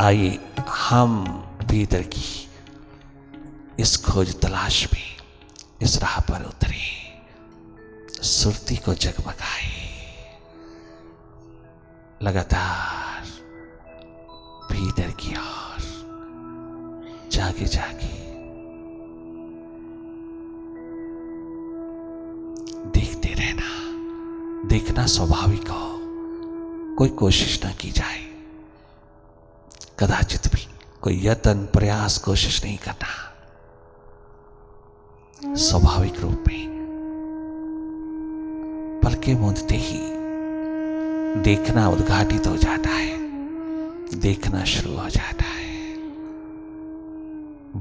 आइए हम भीतर की इस खोज तलाश में इस राह पर उतरे, सुरती को जगमगाए, लगातार भीतर की ओर जागे जागे देखते रहना। देखना स्वाभाविक हो, कोई कोशिश ना की जाए, कदाचित भी कोई यत्न प्रयास कोशिश नहीं करना। स्वाभाविक रूप में पलके मूंदते ही देखना उद्घाटित हो जाता है, देखना शुरू हो जाता है।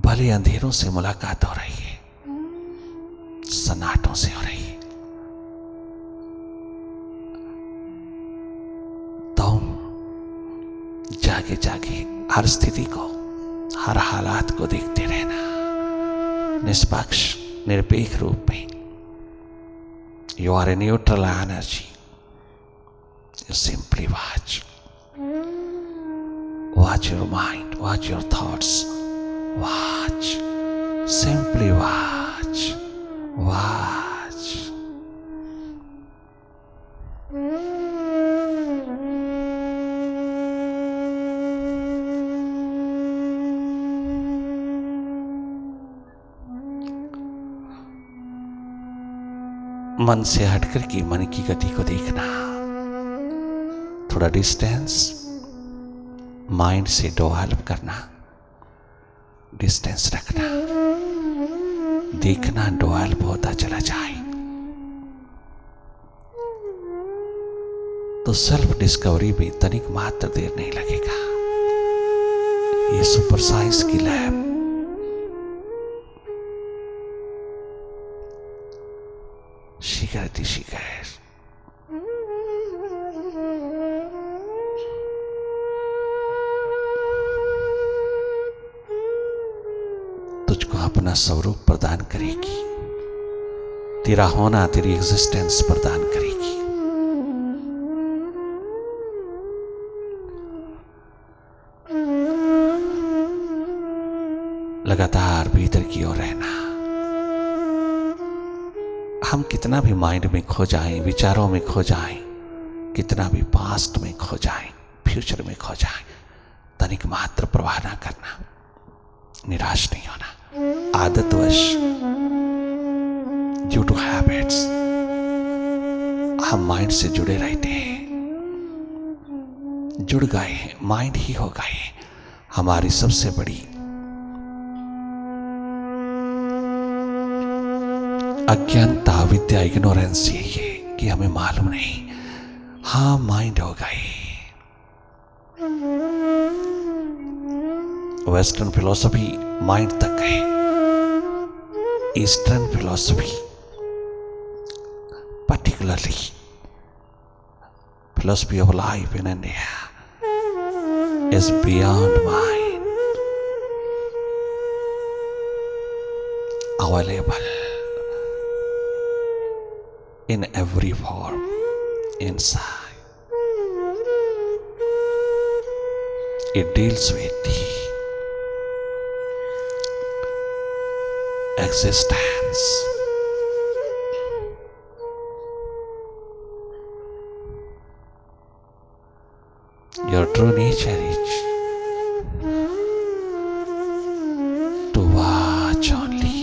भले अंधेरों से मुलाकात हो रही है, सन्नाटों से हो रही है, तो जागे जागे हर स्थिति को, हर हालात को देखते रहना, निष्पक्ष निरपेक्ष रूप में। You are a neutral energy. You simply watch. Watch your mind, watch your thoughts. Watch. Simply watch. Watch. मन से हटकर के मन की गति को देखना, थोड़ा डिस्टेंस माइंड से डेवलप करना, डिस्टेंस रखना, देखना डेवलप होता चला जाए तो सेल्फ डिस्कवरी में तनिक मात्र देर नहीं लगेगा। ये सुपर साइंस की लैब शीघ्र शीघ्र तुझको अपना स्वरूप प्रदान करेगी, तेरा होना, तेरी एग्जिस्टेंस प्रदान करेगी। लगातार भीतर की ओर रहना। हम कितना भी माइंड में खो जाएं, विचारों में खो जाएं, कितना भी पास्ट में खो जाएं, फ्यूचर में खो जाएं, तनिक मात्र प्रवाह ना करना, निराश नहीं होना। आदतवश, ड्यू टू हैबिट्स, हम माइंड से जुड़े रहते हैं, जुड़ गए हैं, माइंड ही हो गए हैं। हमारी सबसे बड़ी अज्ञानता, विद्या, इग्नोरेंस यही है कि हमें मालूम नहीं। हाँ, माइंड हो गए। वेस्टर्न फिलॉसफी माइंड तक है, eastern philosophy particularly philosophy of life in India is beyond mind, available in every form inside. It deals with the existence. Your true nature is to watch only.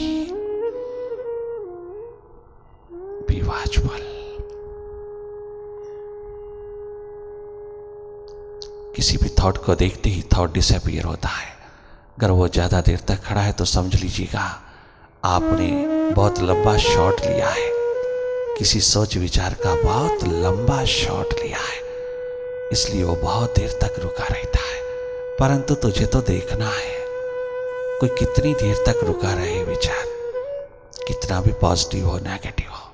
Be watchful. किसी भी thought को देखते ही thought disappear होता है। अगर वो ज्यादा देर तक खड़ा है तो समझ लीजिएगा आपने बहुत लंबा शॉट लिया है, किसी सोच विचार का बहुत लंबा शॉट लिया है, इसलिए वो बहुत देर तक रुका रहता है। परंतु तुझे तो देखना है कोई कितनी देर तक रुका रहे विचार, कितना भी पॉजिटिव हो नेगेटिव हो,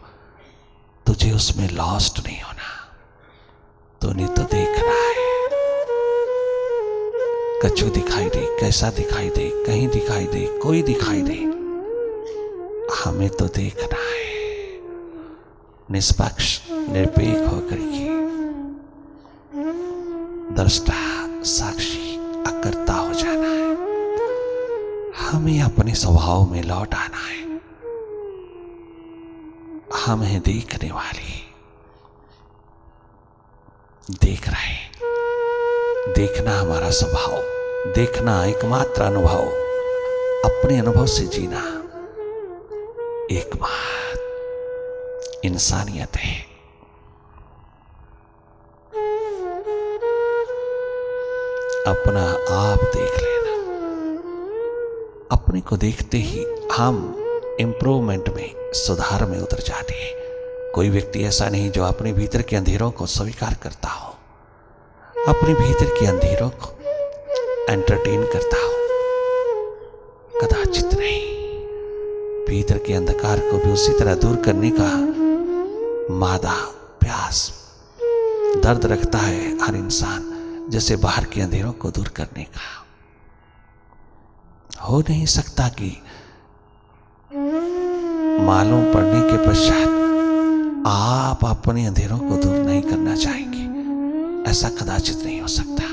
तुझे उसमें लॉस्ट नहीं होना, तूने तो देखना है। कछु दिखाई दे, कैसा दिखाई दे, कहीं दिखाई दे, कोई दिखाई दे, हमें तो देखना है। निष्पक्ष निरपेक्ष होकर के दृष्टा, साक्षी, अकर्ता हमें अपने स्वभाव में लौट आना है। हम हैं देखने वाले, देख रहे, देखना हमारा स्वभाव, देखना एकमात्र अनुभव, अपने अनुभव से जीना एकमात्र इंसानियत है। अपना आप देख लेना। अपने को देखते ही हम इम्प्रूवमेंट में, सुधार में उतर जाते हैं। कोई व्यक्ति ऐसा नहीं जो अपने भीतर के अंधेरों को स्वीकार करता हो, अपने भीतर के अंधेरों को एंटरटेन करता हो, कदाचित नहीं। भीतर के अंधकार को भी उसी तरह दूर करने का मादा प्यास, दर्द रखता है हर इंसान, जैसे बाहर के अंधेरों को दूर करने का। हो नहीं सकता कि मालूम पड़ने के पश्चात आप अपने अंधेरों को दूर नहीं करना चाहेंगे, ऐसा कदाचित नहीं हो सकता।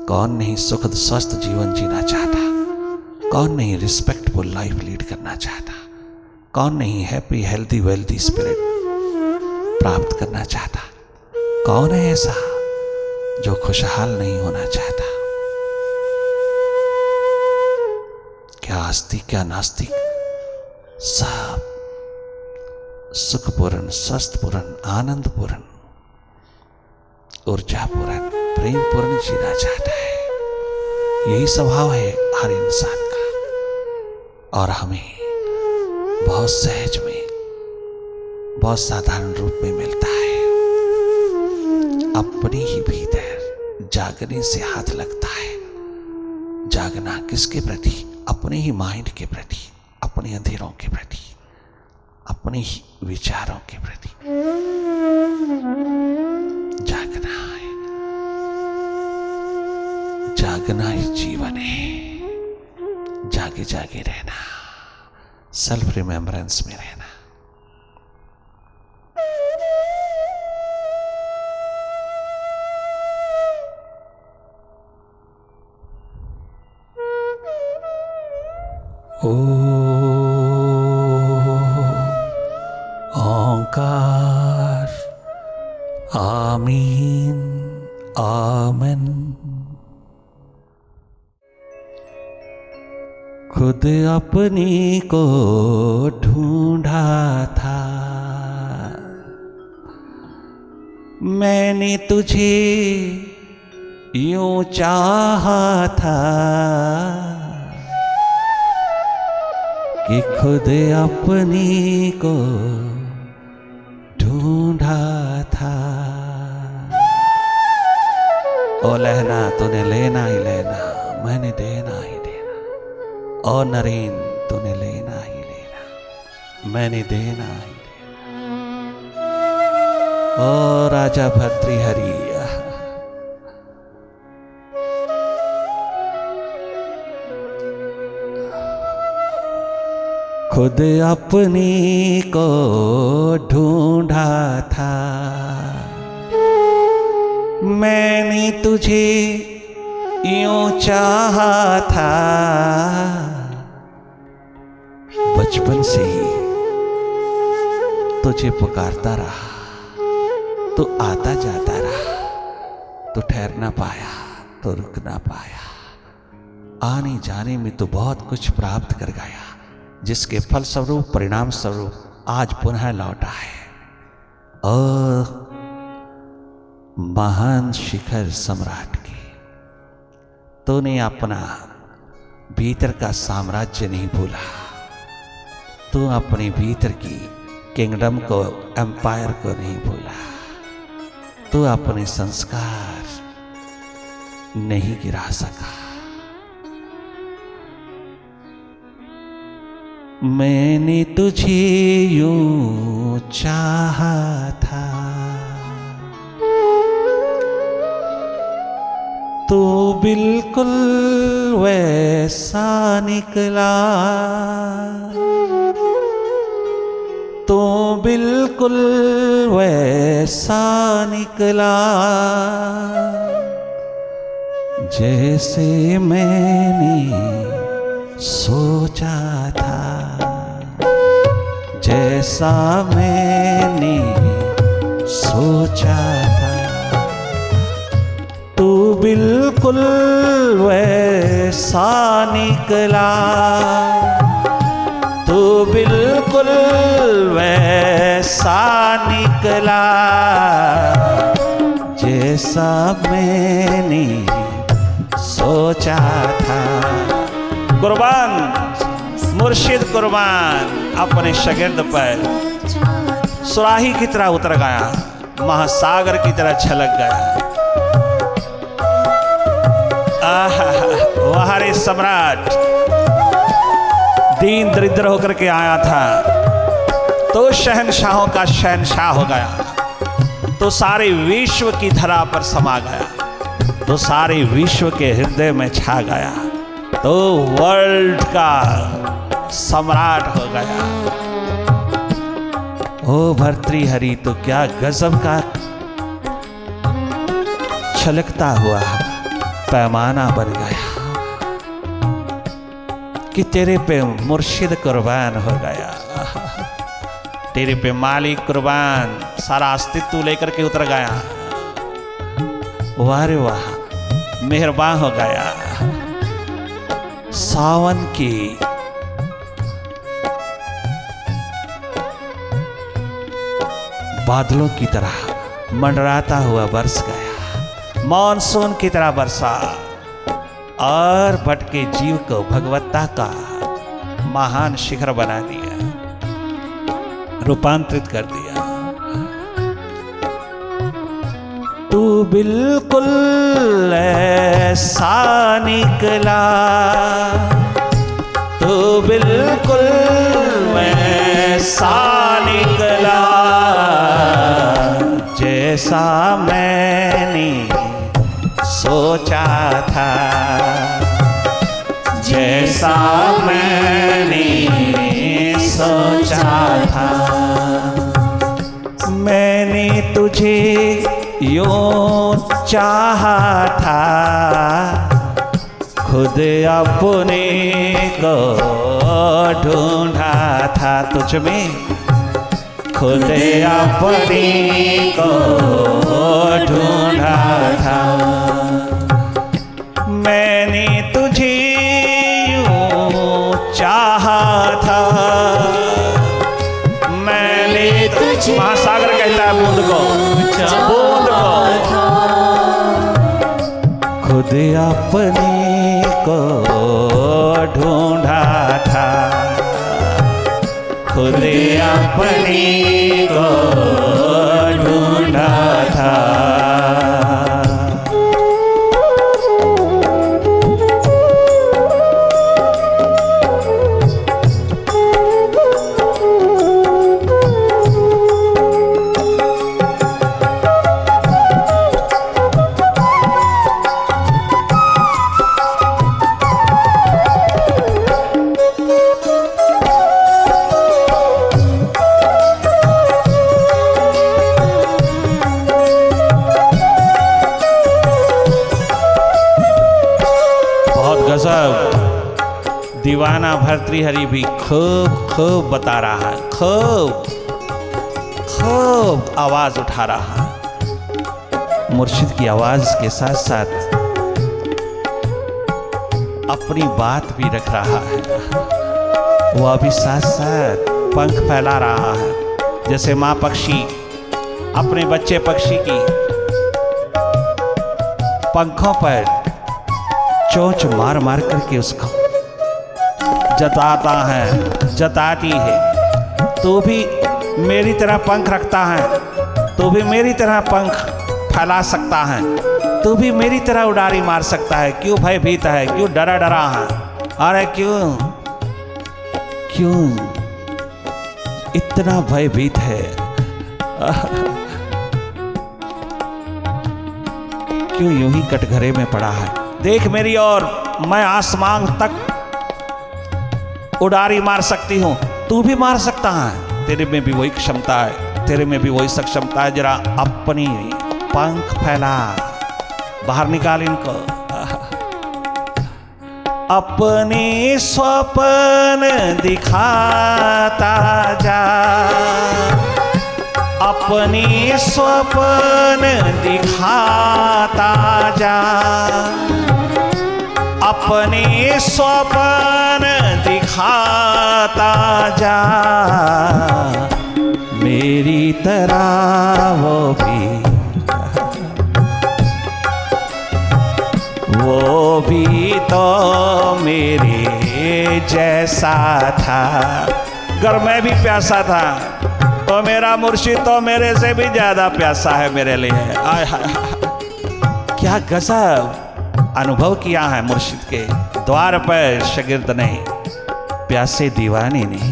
कौन नहीं सुखद स्वस्थ जीवन जीना चाहता, कौन नहीं रिस्पेक्टफुल लाइफ लीड करना चाहता, कौन नहीं हैप्पी हेल्दी वेल्दी स्पिरिट प्राप्त करना चाहता। कौन है ऐसा जो खुशहाल नहीं होना चाहता। क्या आस्तिक क्या नास्तिक, सब सुखपूर्ण, स्वस्थपूर्ण, आनंदपूर्ण, ऊर्जापूर्ण, प्रेमपूर्ण जीना चाहता है। यही स्वभाव है हर इंसान का, और हमें बहुत सहज में, बहुत साधारण रूप में मिलता है। अपने ही भीतर जागने से हाथ लगता है। जागना किसके प्रति? अपने ही माइंड के प्रति, अपने अंधेरों के प्रति, अपने ही विचारों के प्रति जागना है। जागना ही जीवन है। जागे जागे रहना, सेल्फ रिमेम्बरेंस में रहना। ओंकार, आमीन, आमन। खुद अपनी को ढूंढा था, मैंने तुझे यूं चाहा था कि खुद अपनी को ढूंढा था। ओ लहना तूने लेना ही लेना, मैंने देना ही देना। ओ नरेन तूने लेना ही लेना, मैंने देना ही देना। ओ राजा भर्तृहरि, खुद अपनी को ढूंढा था, मैंने तुझे यूं चाहा था। बचपन से ही तुझे पुकारता रहा, तो आता जाता रहा, तो ठहर ना पाया, तो रुक ना पाया। आने जाने में तो बहुत कुछ प्राप्त कर गया, जिसके फल स्वरूप, परिणाम स्वरूप आज पुनः लौटा है। और महान शिखर सम्राट की तूने अपना भीतर का साम्राज्य नहीं भूला। तू अपने भीतर की किंगडम को, एम्पायर को नहीं भूला। तू अपने संस्कार नहीं गिरा सका। मैंने तुझे यूं चाहा था, तू बिल्कुल वैसा निकला, तू बिल्कुल वैसा निकला, जैसे मैंने सोचा था, जैसा मैंने सोचा था, तू बिल्कुल वैसा निकला, तू बिल्कुल वैसा निकला, जैसा मैंने सोचा था। कुर्बान मुर्शिद कुर्बान अपने शागिर्द पर सुराही की तरह उतर गया, महासागर की तरह छलक गया। वह रे सम्राट दीन दरिद्र होकर के आया था, तो शहनशाहों का शहनशाह हो गया, तो सारे विश्व की धरा पर समा गया, तो सारे विश्व के हृदय में छा गया, तो वर्ल्ड का सम्राट हो गया। ओ भर्तृहरि, तो क्या गजब का छलकता हुआ पैमाना बन गया कि तेरे पे मुर्शिद कुर्बान हो गया, तेरे पे मालिक कुर्बान सारा अस्तित्व लेकर के उतर गया। वाह रे वाह, मेहरबान हो गया। सावन की बादलों की तरह मंडराता हुआ बरस गया, मानसून की तरह बरसा और भटके जीव को भगवत्ता का महान शिखर बना दिया, रूपांतरित कर दिया। तू बिल्कुल ऐसा निकला, तू बिल्कुल वैसा निकला, जैसा मैंने सोचा था, जैसा मैंने सोचा था। मैंने तुझे यूं चाहा था, खुद अपने को ढूंढा था, तुझ में खुद अपने को ढूंढा था। मैंने तुझे यूं चाहा था, मैंने तुझे, महासागर कहता है बूंद को, बूंद को खुद अपने को ढूंढा था, खुद अपने को ढूंढा था। दीवाना भर्तृहरि भी खूब खूब बता रहा है, खूब खूब आवाज उठा रहा है। मुर्शिद की आवाज के साथ साथ अपनी बात भी रख रहा है, वह भी साथ साथ पंख फैला रहा है, जैसे माँ पक्षी अपने बच्चे पक्षी की पंखों पर चोंच मार मार करके उसको जताता है, जताती है। तू भी मेरी तरह पंख रखता है, तू भी मेरी तरह पंख फैला सकता है, तू भी मेरी तरह उड़ारी मार सकता है। क्यों भयभीत है, क्यों डरा डरा है? अरे क्यों क्यों इतना भयभीत है? क्यों यूं ही कटघरे में पड़ा है? देख मेरी ओर, मैं आसमान तक उड़ारी मार सकती हूँ, तू भी मार सकता है। तेरे में भी वही क्षमता है, तेरे में भी वही सक्षमता है। जरा अपनी पंख फैला, बाहर निकाल इनको। अपने स्वप्न दिखाता जा, अपने स्वप्न दिखाता जा, अपने स्वप्न दिखाता जा, मेरी तरह वो भी तो मेरे जैसा था। अगर मैं भी प्यासा था तो मेरा मुर्शिद तो मेरे से भी ज्यादा प्यासा है मेरे लिए। आय हाय, क्या गजब अनुभव किया है मुर्शिद के द्वार पर शागिर्द ने, प्यासे दीवाने ने।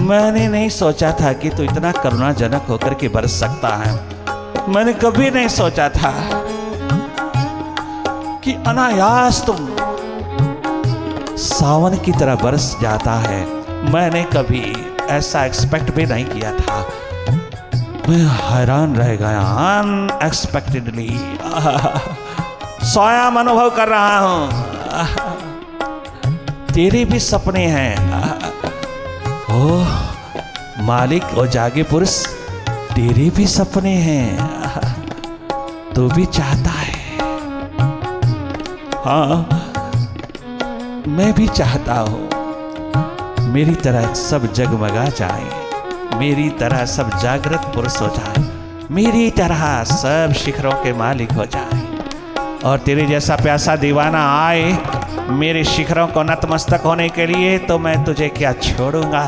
मैंने नहीं सोचा था कि तू इतना करुणाजनक होकर के बरस सकता है। मैंने कभी नहीं सोचा था कि अनायास तुम सावन की तरह बरस जाता है। मैंने कभी ऐसा एक्सपेक्ट भी नहीं किया था। मैं हैरान रह गया अनएक्सपेक्टेडली। स्वयं अनुभव कर रहा हूं तेरे भी सपने हैं। ओह मालिक और जागे पुरुष, तेरे भी सपने हैं, तू भी चाहता है। हाँ मैं भी चाहता हूं मेरी तरह सब जगमगा जाए, मेरी तरह सब जागृत पुरुष हो जाए, मेरी तरह सब शिखरों के मालिक हो जाए, और तेरे जैसा प्यासा दीवाना आए मेरे शिखरों को नतमस्तक होने के लिए, तो मैं तुझे क्या छोड़ूंगा।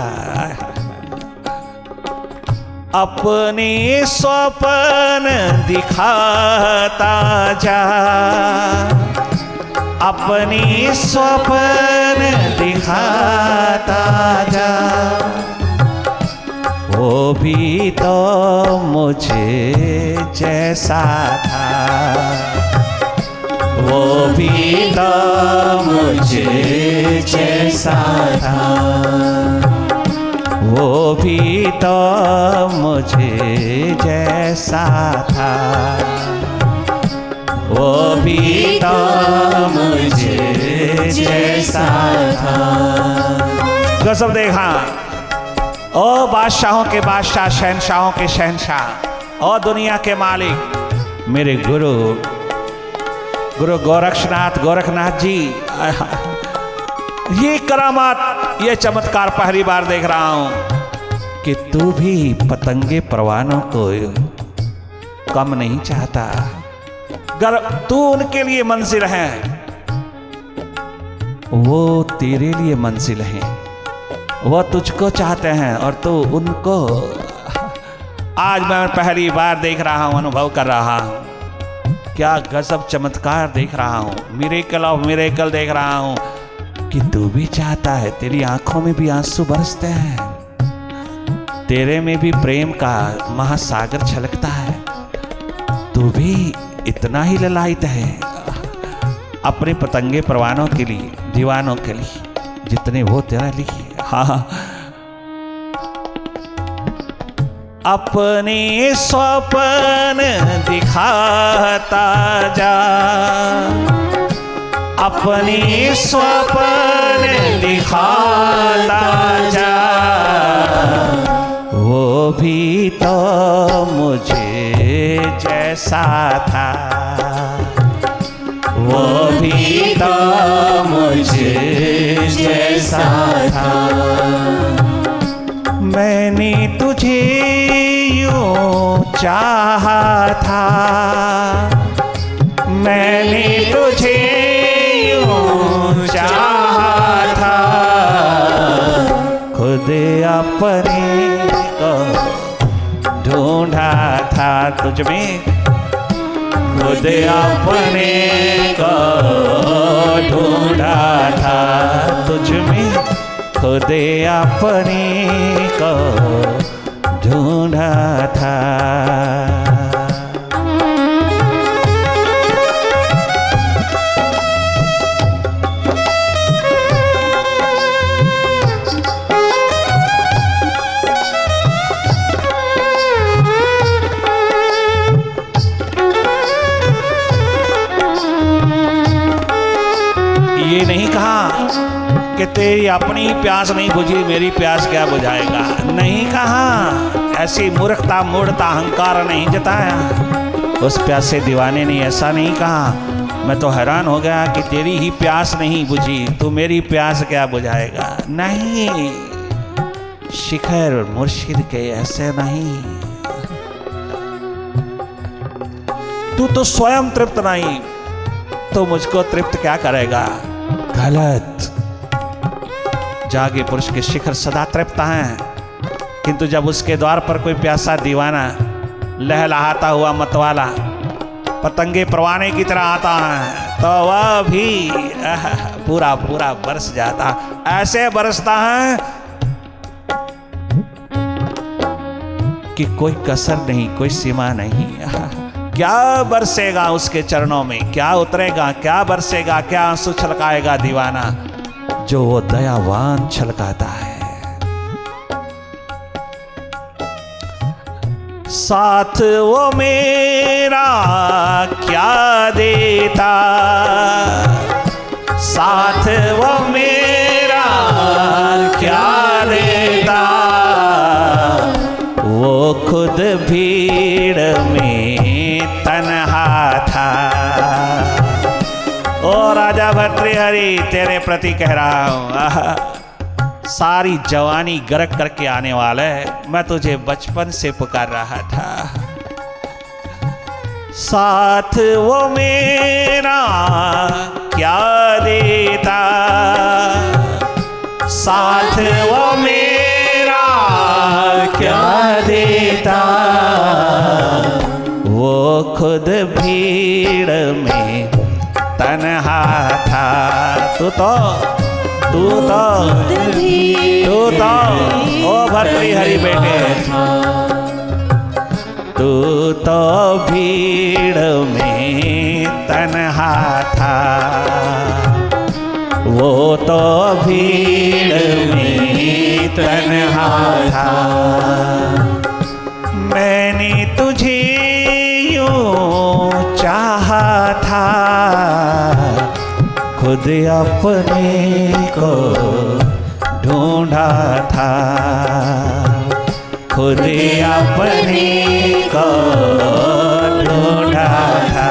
अपने स्वप्न दिखाता जा, अपने स्वप्न दिखाता जा, वो भी तो मुझे जैसा था, वो भी तो मुझे जैसा था, वो भी तो मुझे जैसा था, वो भी तो मुझे जैसा था। गजब देखा, ओ बादशाहों के बादशाह, शहनशाहों के शहनशाह, ओ दुनिया के मालिक मेरे गुरु गोरखनाथ जी। ये करामात, ये चमत्कार पहली बार देख रहा हूं कि तू भी पतंगे परवानों को कम नहीं चाहता। अगर तू उनके लिए मंजिल है, वो तेरे लिए मंजिल है, वो तुझको चाहते हैं और तू उनको। आज मैं पहली बार देख रहा हूं, अनुभव कर रहा हूं, क्या गजब चमत्कार देख रहा हूं, मिरेकल ऑफ मिरेकल देख रहा हूं कि तू भी चाहता है। तेरी आंखों में भी आंसू बरसते हैं, तेरे में भी प्रेम का महासागर छलकता है, तू भी इतना ही ललायित है अपने पतंगे परवानों के लिए, दीवानों के लिए, जितने वो तेरा लिए। हाँ, अपने स्वप्न दिखाता जा, अपने स्वप्न दिखाता जा, वो भी तो मुझे जैसा था, वो भी तो मुझे जैसा था। मैंने तुझे यूं चाहा था, मैंने तुझे यूं चाहा था, खुद अपने को ढूंढा था तुझ में, खुद अपने को ढूंढा था तुझ में, खुद अपने को ढूंढा था। तेरी अपनी प्यास नहीं बुझी, मेरी प्यास क्या बुझाएगा? नहीं कहा, ऐसी मूर्खता मूढ़ता अहंकार नहीं जताया। उस प्यासे दीवाने ने ऐसा नहीं कहा। मैं तो हैरान हो गया कि तेरी ही प्यास नहीं बुझी, तू मेरी प्यास क्या बुझाएगा? नहीं, शिखर मुर्शिद के ऐसे नहीं। तू तो स्वयं तृप्त नहीं, तो मुझको तृप्त क्या करेगा? गलत। जागे पुरुष के शिखर सदा तृप्त हैं, किंतु जब उसके द्वार पर कोई प्यासा दीवाना लहलहाता हुआ मतवाला पतंगे परवाने की तरह आता है, तो वह भी पूरा पूरा बरस जाता। ऐसे बरसता है कि कोई कसर नहीं, कोई सीमा नहीं। क्या बरसेगा उसके चरणों में, क्या उतरेगा, क्या बरसेगा, क्या आंसू छलकाएगा दीवाना, जो वो दयावान छलकाता है। साथ वो मेरा क्या देता, साथ वो मेरा क्या देता, वो खुद भीड़ में तन्हा था। ओ राजा भर्तृहरि, तेरे प्रति कह रहा हूं, सारी जवानी गरक करके आने वाला है, मैं तुझे बचपन से पुकार रहा था। साथ वो मेरा क्या देता, साथ वो मेरा क्या देता, वो खुद भीड़ में तन्हा था। तू तो ओ भर्तृहरि बेटे, तू तो भीड़ में तन्हा था, वो तो भीड़ में तन्हा था। मैंने तुझे यूं चाहा था, खुद अपने को ढूंढा था, खुद अपने को ढूंढा था।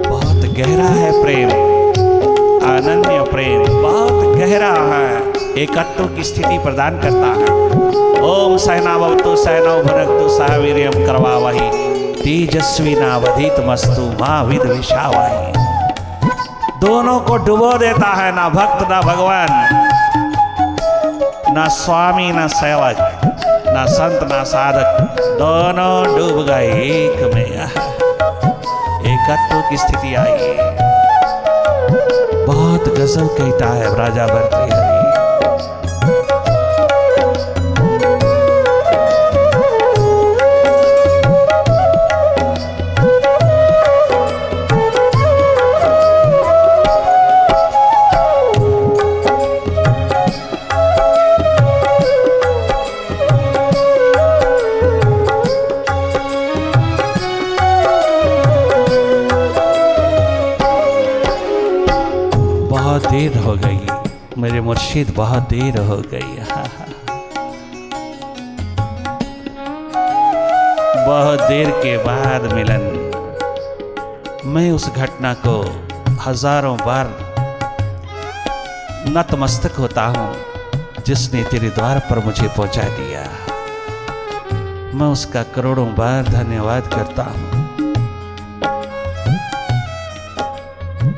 बहुत गहरा है प्रेम, अनन्य प्रेम, बहुत गहरा है, एकत्व की स्थिति प्रदान करता है। ओम सहनावतु सहनौ भुनक्तु सह वीर्यं करवावहै तेजस्वी नावधीत मस्तु मां विद्विषावहै। दोनों को डुबो देता है, ना भक्त ना भगवान, ना स्वामी ना सेवक, ना संत ना साधक, दोनों डूब गए एक में। एकत्व की स्थिति आई। बहुत गजब कहता है राजा भर्तृहरि। देर हो गई मेरे मुर्शिद, बहुत देर हो गई। बहुत देर के बाद मिलन। मैं उस घटना को हजारों बार नतमस्तक होता हूं जिसने तेरे द्वार पर मुझे पहुंचा दिया। मैं उसका करोड़ों बार धन्यवाद करता हूं।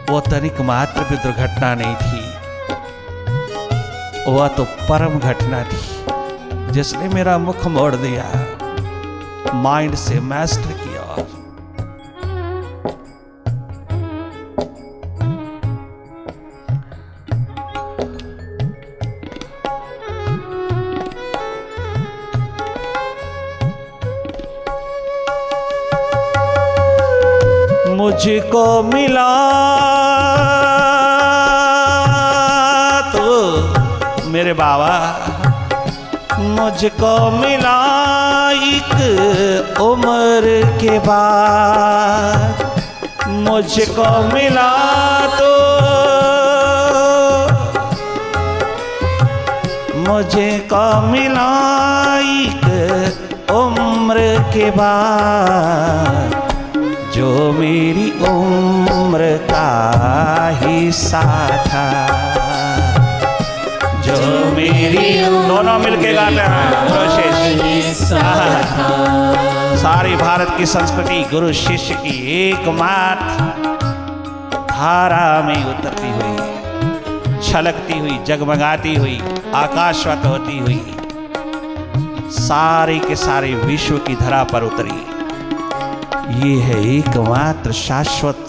वो तनिक मात्र भी दुर्घटना नहीं थी, वह तो परम घटना थी जिसने मेरा मुख मोड़ दिया माइंड से मास्टर की ओर। मुझको मिला तो मेरे बाबा, मुझको मिला एक उम्र के बाद, मुझको मिला तो मुझको मिला एक उम्र के बाद, जो मेरी उम्र का हिस्सा था, जो मेरी दोनों मिलके गाते हैं सारी भारत की संस्कृति गुरु शिष्य की एकमात्र धारा में उतरती हुई, छलकती हुई, जगमगाती हुई, आकाशवत होती हुई सारे के सारे विश्व की धरा पर उतरी। ये है एकमात्र शाश्वत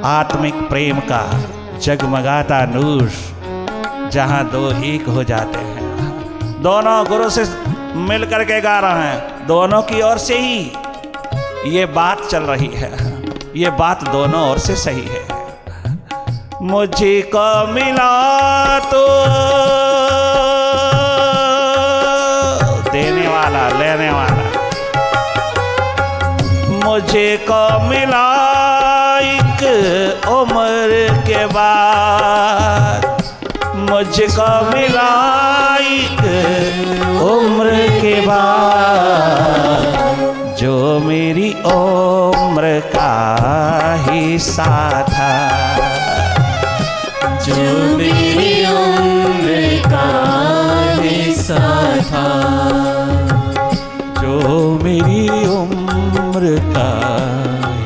आत्मिक प्रेम का जगमगाता नूर, जहां दो एक हो जाते हैं। दोनों गुरु से मिल करके गा रहे हैं, दोनों की ओर से ही ये बात चल रही है, ये बात दोनों ओर से सही है। मुझको मिला तो देने वाला लेने वाला, मुझको मिला एक उम्र के बाद, मुझको मिला एक उम्र के बाद, जो मेरी उम्र का हिस्सा था, जो मेरी उम्र का हिस्सा था, जो मेरी उम्र का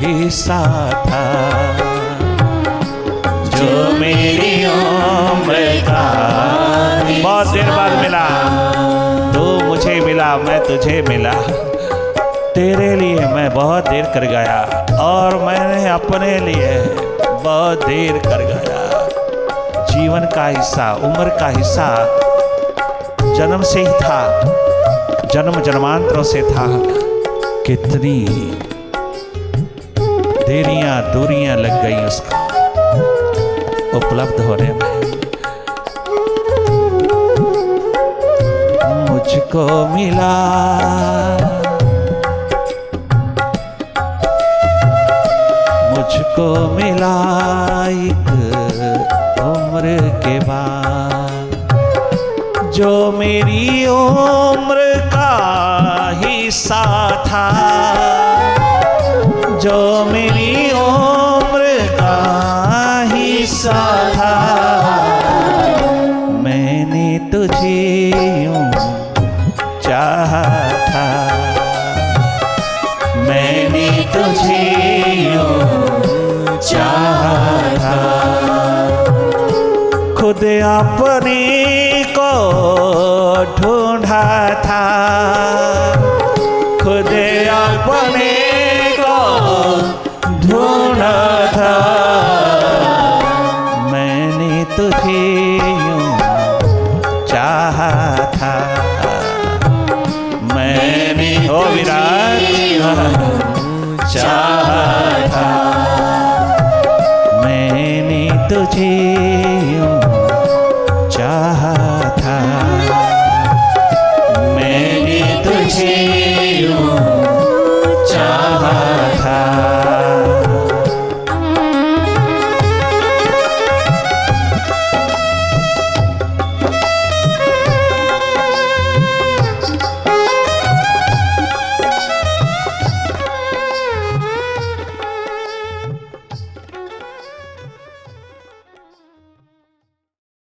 हिस्सा था, जो मेरी उम्र का। बहुत देर बाद मिला, तू मुझे मिला, मैं तुझे मिला, तेरे लिए मैं बहुत देर कर गया और मैंने अपने लिए बहुत देर कर गया। जीवन का हिस्सा, उम्र का हिस्सा जन्म से ही था, जन्म जन्मांतरों से था। कितनी देरियां दूरियां लग गई उसको उपलब्ध होने में। मुझको मिला मुझको मिला एक उम्र के बाद, जो मेरी उम्र का हिस्सा था, जो मेरी उम्र का हिस्सा था। मैंने तुझे यूं चाहा था, मैंने तुझे यूं चाहा था, खुद अपने को ढूंढा था, खुद अपने को ढूंढा था। मैंने तुझे यूं चाहा था, मैंने हो विराट चाहा था, मैंने तुझे